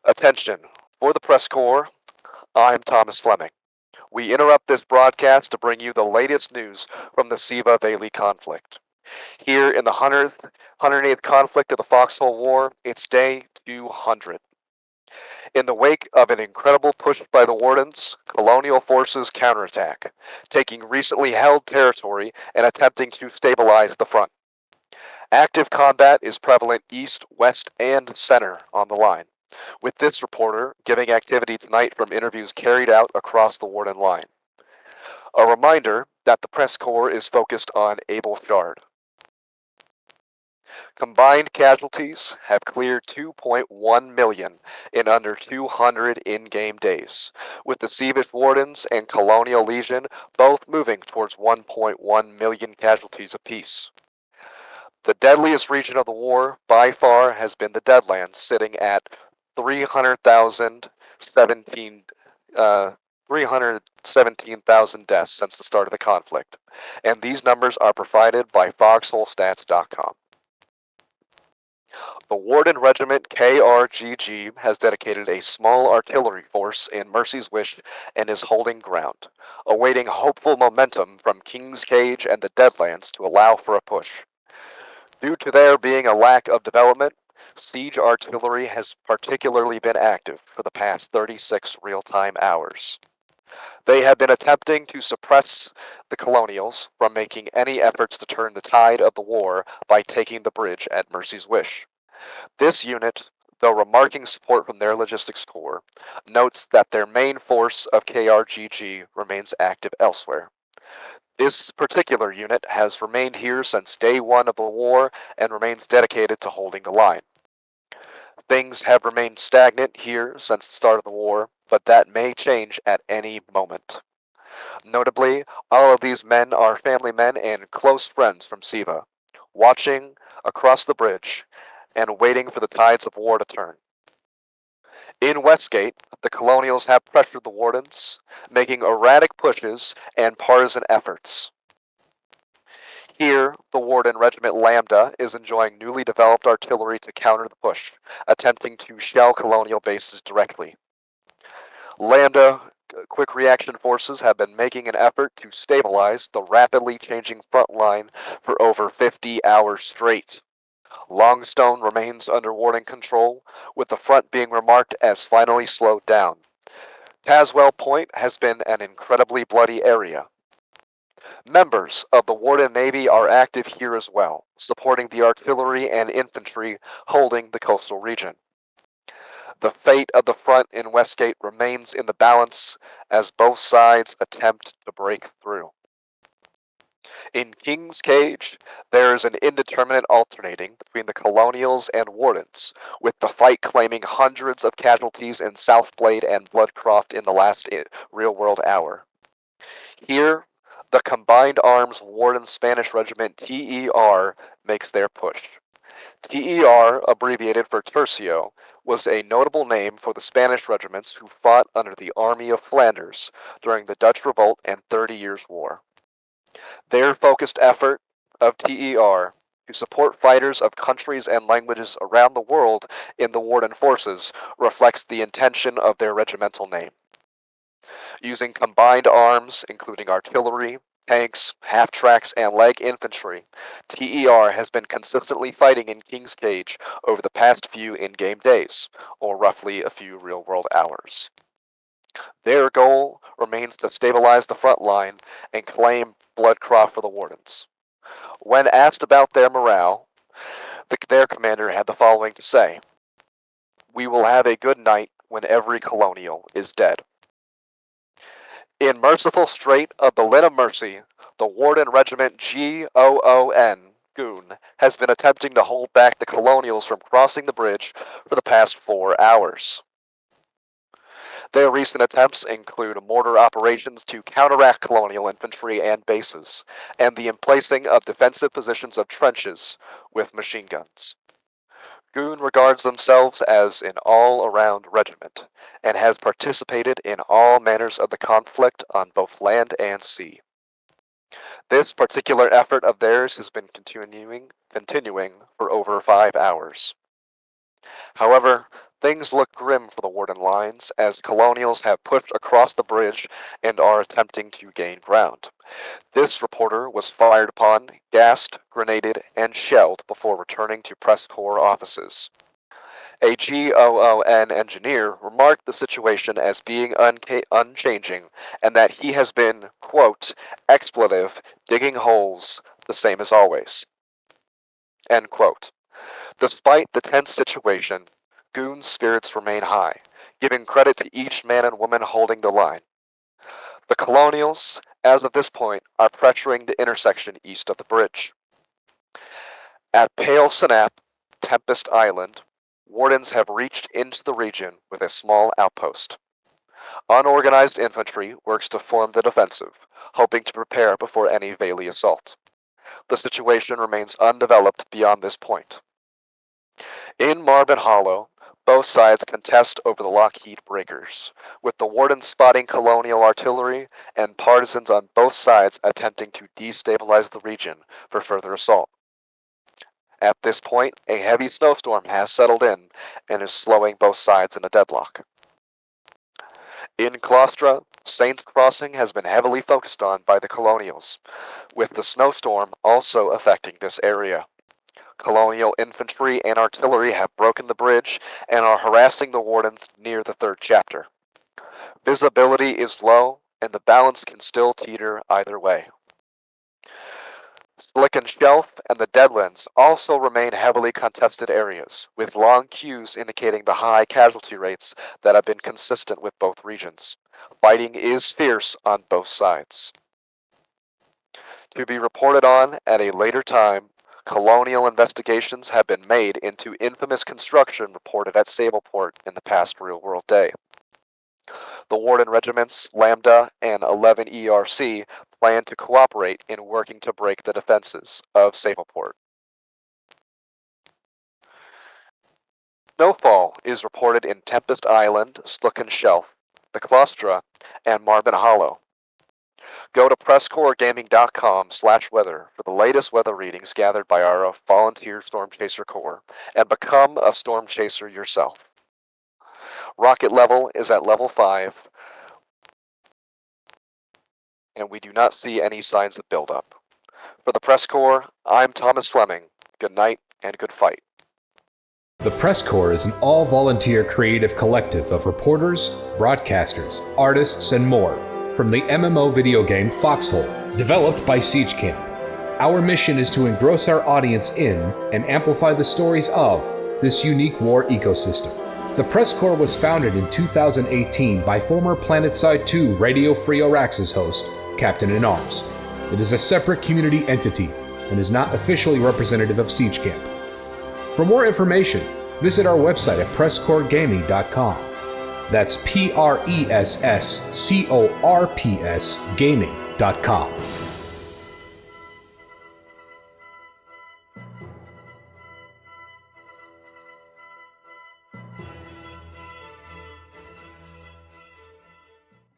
Attention. For the Press Corps, I'm Thomas Fleming. We interrupt this broadcast to bring you the latest news from the Siva-Valley conflict. Here in the 108th conflict of the Foxhole War, it's day 200. In the wake of an incredible push by the Wardens, Colonial forces counterattack, taking recently held territory and attempting to stabilize the front. Active combat is prevalent east, west, and center on the line, with this reporter giving activity tonight from interviews carried out across the Warden line. A reminder that the Press Corps is focused on Abel Shard. Combined casualties have cleared 2.1 million in under 200 in-game days, with the Sievish Wardens and Colonial Legion both moving towards 1.1 million casualties apiece. The deadliest region of the war, by far, has been the Deadlands, sitting at 317,000 deaths since the start of the conflict, and these numbers are provided by FoxholeStats.com. The Warden Regiment KRGG has dedicated a small artillery force in Mercy's Wish and is holding ground, awaiting hopeful momentum from King's Cage and the Deadlands to allow for a push. Due to there being a lack of development, siege artillery has particularly been active for the past 36 real-time hours. They have been attempting to suppress the Colonials from making any efforts to turn the tide of the war by taking the bridge at Mercy's Wish. This unit, though remarking support from their logistics corps, notes that their main force of KRGG remains active elsewhere. This particular unit has remained here since day one of the war and remains dedicated to holding the line. Things have remained stagnant here since the start of the war, but that may change at any moment. Notably, all of these men are family men and close friends from Siva, watching across the bridge and waiting for the tides of war to turn. In Westgate, the Colonials have pressured the Wardens, making erratic pushes and partisan efforts. Here, the Warden Regiment Lambda is enjoying newly developed artillery to counter the push, attempting to shell Colonial bases directly. Lambda quick reaction forces have been making an effort to stabilize the rapidly changing front line for over 50 hours straight. Longstone remains under Warden control, with the front being remarked as finally slowed down. Tazewell Point has been an incredibly bloody area. Members of the Warden Navy are active here as well, supporting the artillery and infantry holding the coastal region. The fate of the front in Westgate remains in the balance as both sides attempt to break through. In King's Cage, there is an indeterminate alternating between the Colonials and Wardens, with the fight claiming hundreds of casualties in Southblade and Bloodcroft in the last real-world hour. Here, the Combined Arms Warden Spanish Regiment TER makes their push. TER, abbreviated for Tercio, was a notable name for the Spanish regiments who fought under the Army of Flanders during the Dutch Revolt and 30 Years' War. Their focused effort of TER to support fighters of countries and languages around the world in the Warden forces reflects the intention of their regimental name. Using combined arms, including artillery, tanks, half-tracks, and leg infantry, TER has been consistently fighting in King's Cage over the past few in-game days, or roughly a few real-world hours. Their goal remains to stabilize the front line and claim Bloodcroft for the Wardens. When asked about their morale, their commander had the following to say: "We will have a good night when every Colonial is dead." In Merciful Strait of the Lynn of Mercy, the Warden Regiment Goon has been attempting to hold back the Colonials from crossing the bridge for the past 4 hours. Their recent attempts include mortar operations to counteract Colonial infantry and bases, and the emplacing of defensive positions of trenches with machine guns. Goon regards themselves as an all-around regiment, and has participated in all manners of the conflict on both land and sea. This particular effort of theirs has been continuing for over 5 hours. However, Things look grim for the Warden lines as Colonials have pushed across the bridge and are attempting to gain ground. This reporter was fired upon, gassed, grenaded, and shelled before returning to PressCorps offices. A GOON engineer remarked the situation as being unchanging and that he has been, quote, expletive, digging holes, the same as always. End quote. Despite the tense situation, Goon's spirits remain high, giving credit to each man and woman holding the line. The Colonials, as of this point, are pressuring the intersection east of the bridge. At Pale Sanap, Tempest Island, Wardens have reached into the region with a small outpost. Unorganized infantry works to form the defensive, hoping to prepare before any Valley assault. The situation remains undeveloped beyond this point. In Marvin Hollow, both sides contest over the Lockheed breakers, with the Warden spotting Colonial artillery and partisans on both sides attempting to destabilize the region for further assault. At this point, a heavy snowstorm has settled in and is slowing both sides in a deadlock. In Claustra, Saints Crossing has been heavily focused on by the Colonials, with the snowstorm also affecting this area. Colonial infantry and artillery have broken the bridge and are harassing the Wardens near the third chapter. Visibility is low, and the balance can still teeter either way. Slicken Shelf and the Deadlands also remain heavily contested areas, with long queues indicating the high casualty rates that have been consistent with both regions. Fighting is fierce on both sides. To be reported on at a later time, Colonial investigations have been made into infamous construction reported at Sableport in the past real-world day. The Warden Regiments, Lambda, and 11 ERC plan to cooperate in working to break the defenses of Sableport. Snowfall is reported in Tempest Island, Slicken Shelf, the Claustra, and Marvin Hollow. Go to PressCorpsGaming.com/weather for the latest weather readings gathered by our volunteer Storm Chaser Corps, and become a Storm Chaser yourself. Rocket level is at level 5, and we do not see any signs of buildup. For the PressCorps, I'm Thomas Fleming. Good night and good fight. The PressCorps is an all-volunteer creative collective of reporters, broadcasters, artists, and more from the MMO video game Foxhole, developed by Siege Camp. Our mission is to engross our audience in and amplify the stories of this unique war ecosystem. The PressCorps was founded in 2018 by former Planetside 2 Radio Free Auraxis host, CaptainInArms. It is a separate community entity and is not officially representative of Siege Camp. For more information, visit our website at PressCorpsGaming.com. That's PressCorps Gaming.com.